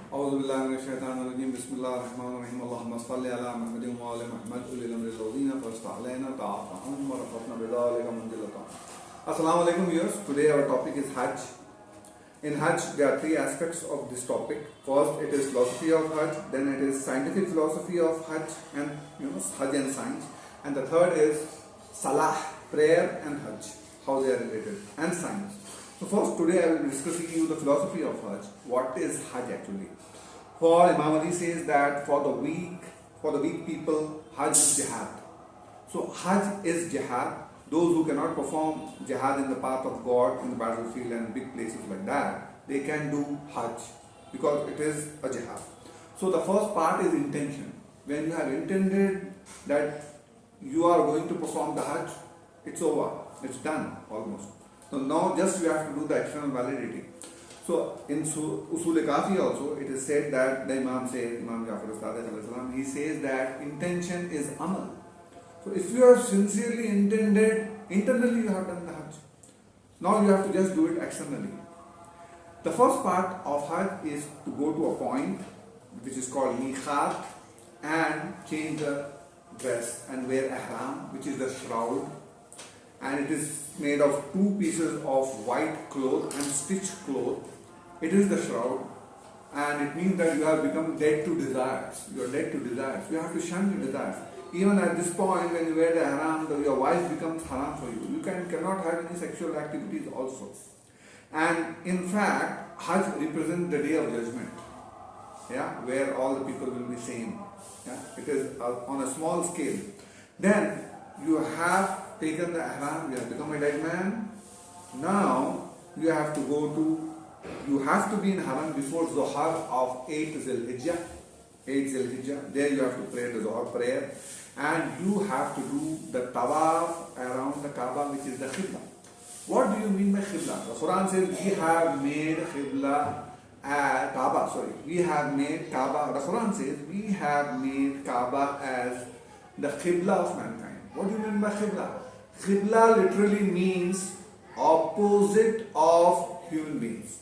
أعوذ بالله من الشيطان الرجيم بسم الله الرحمن الرحيم اللهم صل على محمد وعلى محمد أولي الأمر الذين فاستع علينا طاعتهم ورفعنا بذلك منزلتهم. Assalamu alaikum viewers. Today our topic is Hajj. In Hajj there are three aspects of this topic. First it is philosophy of Hajj, then it is scientific philosophy of Hajj and Hajj and science, and the third is Salah, prayer and Hajj, how they are related, and science. So first today I will be discussing you the philosophy of Hajj. What is Hajj actually? For Imam Ali says that for the weak people, Hajj is jihad. So Hajj is jihad. Those who cannot perform jihad in the path of God, in the battlefield and big places like that, they can do Hajj because it is a jihad. So the first part is intention. When you have intended that you are going to perform the Hajj, it's over. It's done almost. So now just you have to do the external validity. So in Usul Kafi also it is said that the Imam says, Imam Jafar Sadiq, he says that intention is amal. So if you have sincerely intended, internally you have done the Hajj. Now you have to just do it externally. The first part of Hajj is to go to a point which is called Miqat and change the dress and wear ihram, which is the shroud, and it is made of two pieces of white cloth and stitched cloth. It is the shroud, and it means that you have become dead to desires. You are dead to desires. You have to shun your desires. Even at this point, when you wear the haram, your wife becomes haram for you. You cannot have any sexual activities also. And in fact, Hajj represents the day of judgment, where all the people will be same. It is on a small scale. Then you have taken the ihram, you have become a dead man. Now you have to be in haram before Zohar of 8 Zilhijjah. There you have to pray the Zohar prayer, and you have to do the tawaf around the Kaaba, which is the Qibla. What do you mean by Qibla? The Quran says we have made Kaaba. We have made Kaaba. The Quran says we have made Kaaba as the Qibla of mankind. What do you mean by Qibla? Qibla literally means opposite of human beings.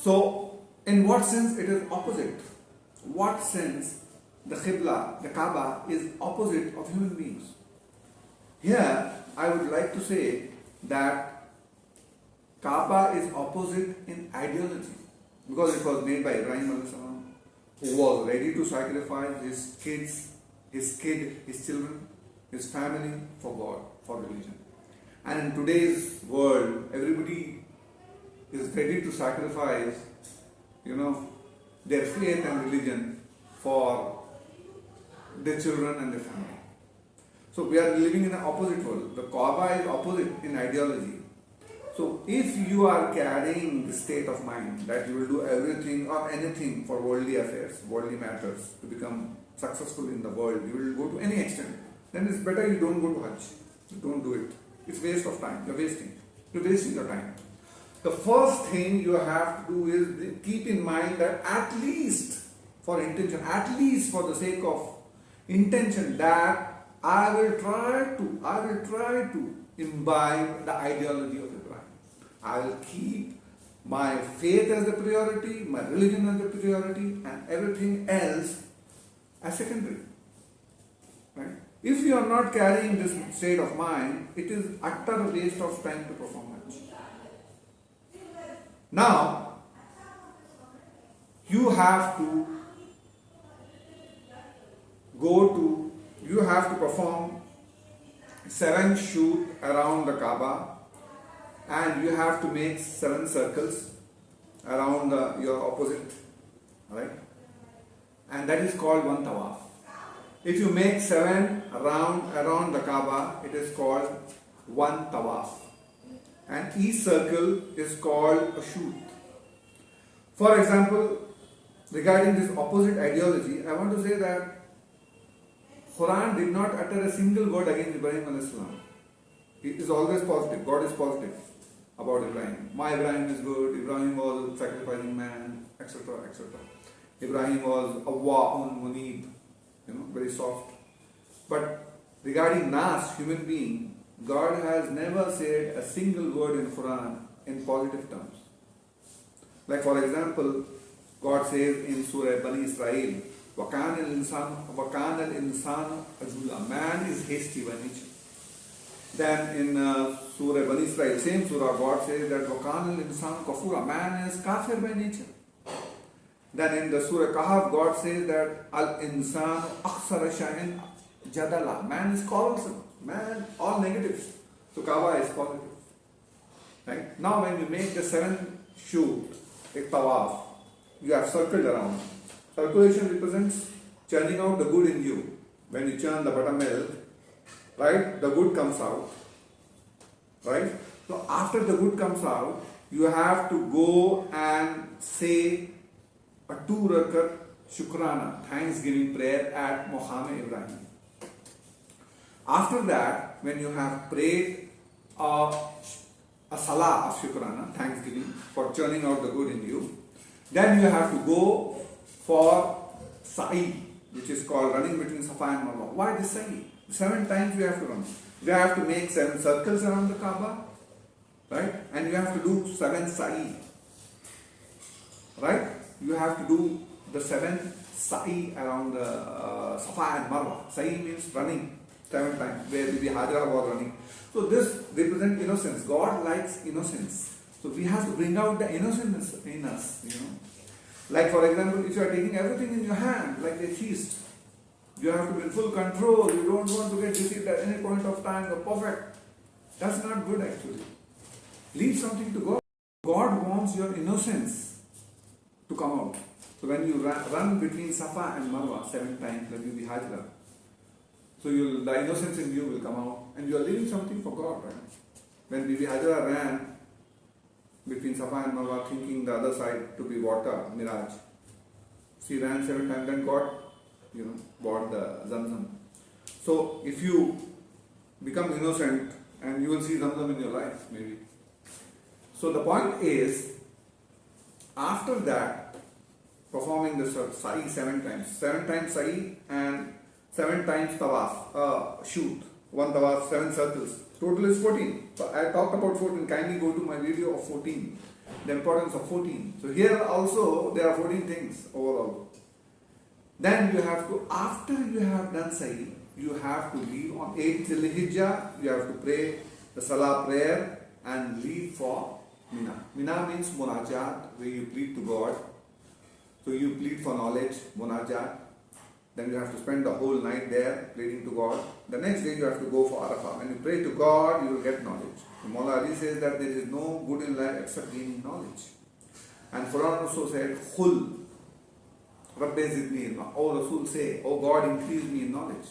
So, in what sense it is opposite? What sense the Qibla, the Kaaba, is opposite of human beings? Here, I would like to say that Kaaba is opposite in ideology because it was made by Ibrahim a.s., who was ready to sacrifice his children, his family for God, for religion. And in today's world, everybody is ready to sacrifice, their faith and religion for their children and their family. So we are living in an opposite world. The Kaaba is opposite in ideology. So if you are carrying the state of mind that you will do everything or anything for worldly affairs, worldly matters, to become successful in the world, you will go to any extent, then it's better you don't go to Hajj. You don't do it. It's waste of time. You're wasting your time. The first thing you have to do is keep in mind that at least for intention, at least for the sake of intention, that I will try to imbibe the ideology of Ibrahim. I will keep my faith as the priority, my religion as the priority, and everything else as secondary. Right? If you are not carrying this state of mind, it is utter waste of time to perform Hajj. Now, you have to perform 7 shoot around the Kaaba, and you have to make 7 circles around your opposite, right? And that is called one tawaf. If you make 7 around the Kaaba, it is called one tawaf. And each circle is called a shoot. For example, regarding this opposite ideology, I want to say that Quran did not utter a single word against Ibrahim a.s. It is always positive. God is positive about Ibrahim. My Ibrahim is good. Ibrahim was a sacrificing man, etc., etc. Ibrahim was awwa'un munib, very soft. But regarding Nas, human being, God has never said a single word in Quran in positive terms. Like for example, God says in Surah Bani Israel, وَكَانَ الْإِنسَانُ أَجُولًا. Man is hasty by nature. Then in Surah Bani Israel, same surah, God says that وَكَانَ الْإِنسَانُ كَفُورًا. Man is kafir by nature. Then in the Surah Kahf, God says that Al-Insan Aksara Shahin Jadala. Man is quarrelsome. Man, all negatives. So Kaaba is positive. Right? Now when you make the seventh shoot, a tawaf, you have circled around. Circulation represents churning out the good in you. When you churn the buttermilk, right, the good comes out. Right? So after the good comes out, you have to go and say a 2 rakat shukrana, thanksgiving prayer at Muhammad Ibrahim. After that, when you have prayed a salah of shukrana, thanksgiving for churning out the good in you, then you have to go for sa'i, which is called running between Safa and Marwa. Why this sa'i? 7 times you have to run. You have to make 7 circles around the Kaaba, right? And you have to do 7 sa'i, right? You have to do the 7 sa'i around the Safa and Marwa. Sa'i means running 7 times, where Bibi Hajra was running. So this represents innocence. God likes innocence. So we have to bring out the innocence in us, Like for example, if you are taking everything in your hand, like a feast, you have to be in full control. You don't want to get deceived at any point of time. You're perfect. That's not good actually. Leave something to God. God wants your innocence to come out. So when you run between Safa and Marwa 7 times, like Bibi Hajra, so the innocence in you will come out, and you are leaving something for God, right? When Bibi Hajra ran between Safa and Marwa, thinking the other side to be water, mirage, she ran 7 times, then God, bought the Zamzam. So if you become innocent, and you will see Zamzam in your life, maybe. So the point is, after that, performing the sa'i 7 times, 7 times sa'i and 7 times tawaf, shoot, 1 tawaf, 7 circles. Total is 14. So I talked about 14. Kindly go to my video of 14. The importance of 14. So here also there are 14 things overall. Then you have to, after you have done sa'i, you have to leave on 8th Dhul-Hijjah. You have to pray the Salah prayer and leave for Mina. Mina means munajat, where you plead to God. So you plead for knowledge, munajat. Then you have to spend the whole night there pleading to God. The next day you have to go for Arafah. When you pray to God, you will get knowledge. Mawla Ali says that there is no good in life except gaining knowledge. And Quran also said, Khul, Rabbi zidni ilma. Oh Rasul say, oh God, increase me in knowledge.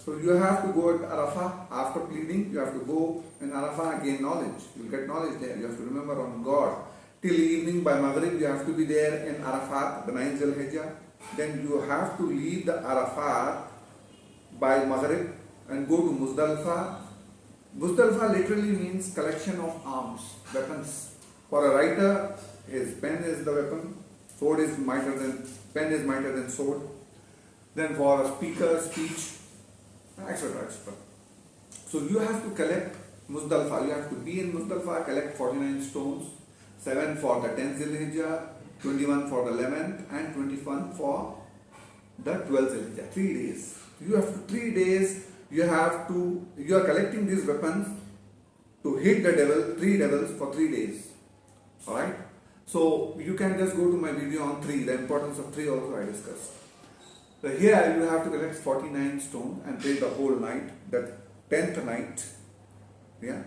So you have to go at Arafah. After pleading, you have to go in Arafah and gain knowledge. You will get knowledge there. You have to remember on God. Till evening by Maghrib, you have to be there in Arafat, the 9th Dhul-Hijjah. Then you have to leave the Arafat by Maghrib and go to Muzdalifah. Muzdalifah literally means collection of arms, weapons. For a writer, his pen is the weapon, pen is mightier than sword. Then for a speaker, speech, etc. etc. So you have to collect Muzdalifah. You have to be in Muzdalifah, collect 49 stones, 7 for the 10th Dhul-Hijjah, 21 for the 11th, and 21 for the 12th Dhul-Hijjah. 3 days. You have to 3 days. You are collecting these weapons to hit the devil, 3 devils for 3 days. Alright? So you can just go to my video on 3. The importance of 3 also I discussed. So here you have to collect 49 stones and pray the whole night, the 10th night. Yeah.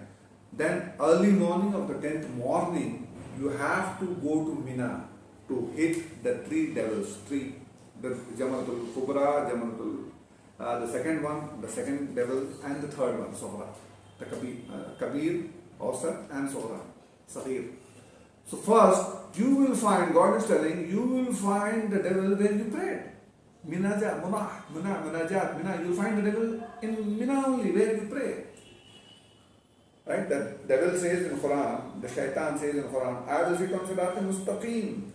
Then early morning of the 10th morning, you have to go to Mina to hit the 3 devils. 3. The Jamratul Kubra, the second one, the second devil, and the third one, Sohra. The Kabir, Awsat, and Sohra, Sahir. So first, you will find, God is telling, you will find the devil where you prayed. Mina, you'll find the devil in Mina only, where you pray. Right? The devil says in Quran, the shaitan says in Quran, I will sit on Sirat Mustaqim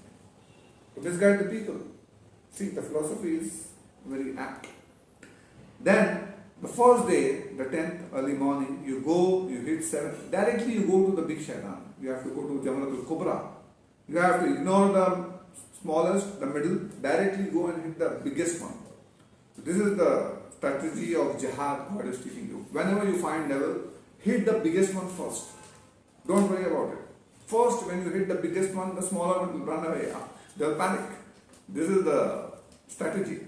to misguide the people. See, the philosophy is very apt. Then, the first day, the 10th, early morning, you go, you hit 7, directly you go to the big shaitan. You have to go to Jamratul Kubra. You have to ignore the smallest, the middle, directly go and hit the biggest one. This is the strategy of jihad God is teaching you. Whenever you find devil, hit the biggest one first. Don't worry about it. First, when you hit the biggest one, the smaller one will run away. They'll panic. This is the strategy.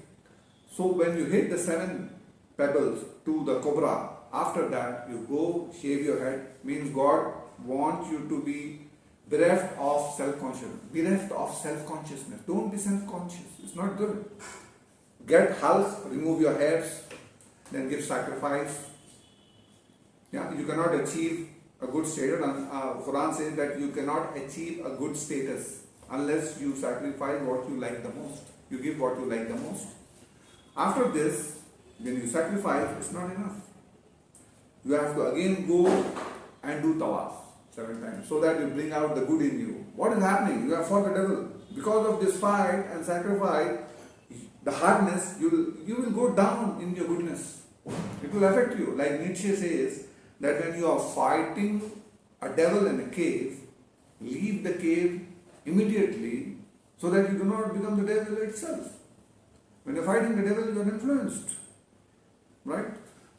So when you hit the 7 pebbles to the cobra, after that you go shave your head. Means God wants you to be bereft of self-consciousness. Bereft of self-consciousness. Don't be self-conscious. It's not good. Get half, remove your hairs, then give sacrifice. Yeah, you cannot achieve a good status. Quran says that you cannot achieve a good status unless you sacrifice what you like the most. You give what you like the most. After this, when you sacrifice, it's not enough. You have to again go and do tawaf 7 times so that you bring out the good in you. What is happening? You have fought the devil. Because of this fight and sacrifice, the hardness, you will go down in your goodness. It will affect you. Like Nietzsche says, that when you are fighting a devil in a cave, leave the cave immediately so that you do not become the devil itself. When you are fighting the devil, you are influenced. Right?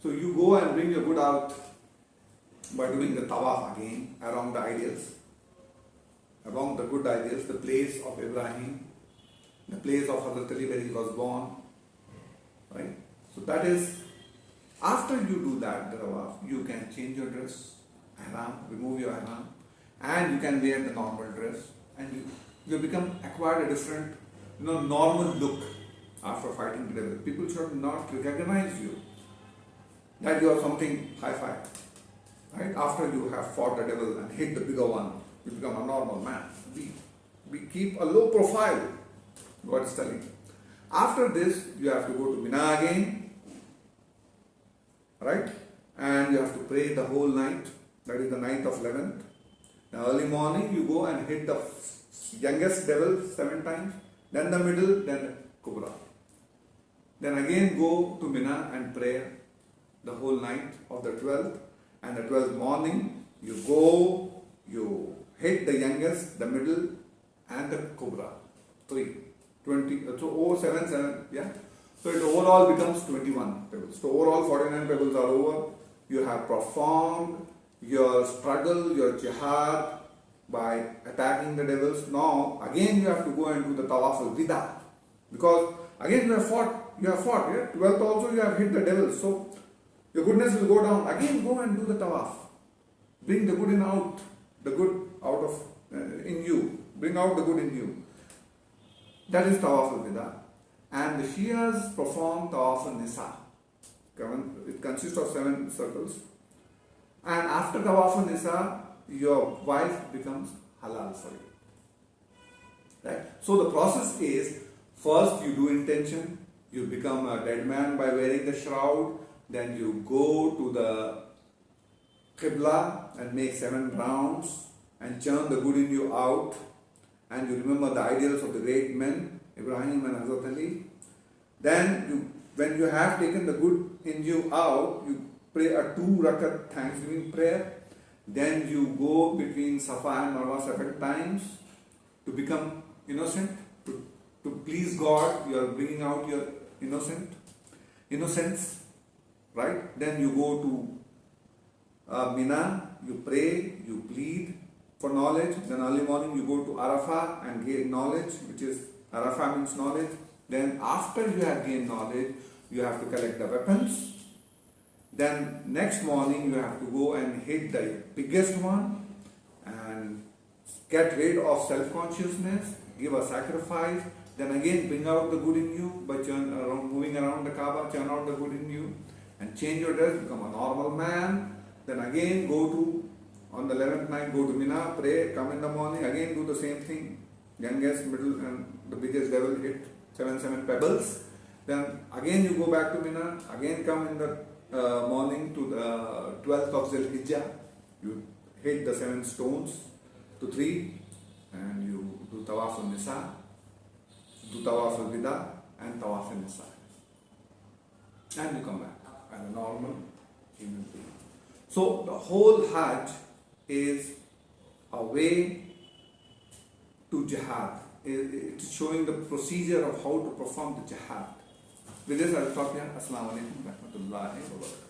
So you go and bring your good out by doing the tawaf again around the ideals, around the good ideals, the place of Ibrahim, the place of Hazrat Ali where he was born. Right? So that is, after you do that, the tawaf, you can change your dress, ihram, remove your ihram, and you can wear the normal dress, and you become acquired a different, normal look after fighting the devil. People should not recognize you that you are something high-fi. Right? After you have fought the devil and hit the bigger one, you become a normal man. Keep a low profile, God is telling. After this, you have to go to Mina again, right? And you have to pray the whole night, that is the night of 11th. Now early morning, you go and hit the youngest devil 7 times, then the middle, then the cobra. Then again go to Mina and pray the whole night of the 12th, and the 12th morning you go, you hit the youngest, the middle, and the cobra. 20, so 7, yeah. So it overall becomes 21 pebbles. So overall 49 pebbles are over. You have performed your struggle, your jihad by attacking the devils. Now again you have to go and do the tawaf al-wida, because again you have fought, yeah. 12th also you have hit the devils. So your goodness will go down. Again go and do the tawaf. Bring the good out of in you. Bring out the good in you. That is tawaf al-wida. And the Shias perform tawaf al-nisa. It consists of 7 circles. And after tawaf al-nisa, your wife becomes halal for you. Right? So the process is, first you do intention, you become a dead man by wearing the shroud, then you go to the Qibla and make 7 rounds and churn the good in you out, and you remember the ideals of the great men, Ibrahim and Hazrat Ali. Then when you have taken the good in you out, you pray a 2 rakat thanksgiving prayer. Then you go between Safa and Marwa 7 times to become innocent, to please God. You are bringing out your innocence, right? Then you go to Mina, you pray, you plead for knowledge. Then early morning you go to Arafah and gain knowledge, which is, Arafah means knowledge. Then after you have gained knowledge, you have to collect the weapons. Then next morning you have to go and hit the biggest one and get rid of self-consciousness, give a sacrifice, then again bring out the good in you by moving around the Kaaba, churn out the good in you and change your dress, become a normal man. Then again go to, on the 11th night, go to Mina, pray, come in the morning, again do the same thing. Youngest, middle and the biggest devil hit 7 pebbles. Then again you go back to Mina, again come in the morning to the 12th of Zil-Hijjah. You hit the 7 stones to 3 and you do Tawaf al-Nisa, do Tawaf al-Wida and Tawaf al-Nisa. And you come back as a normal human being. So the whole Hajj is a way to jihad. It's showing the procedure of how to perform the jihad. With this, I'll stop here. Assalamu alaikum wa rahmatullahi wa barakatuh.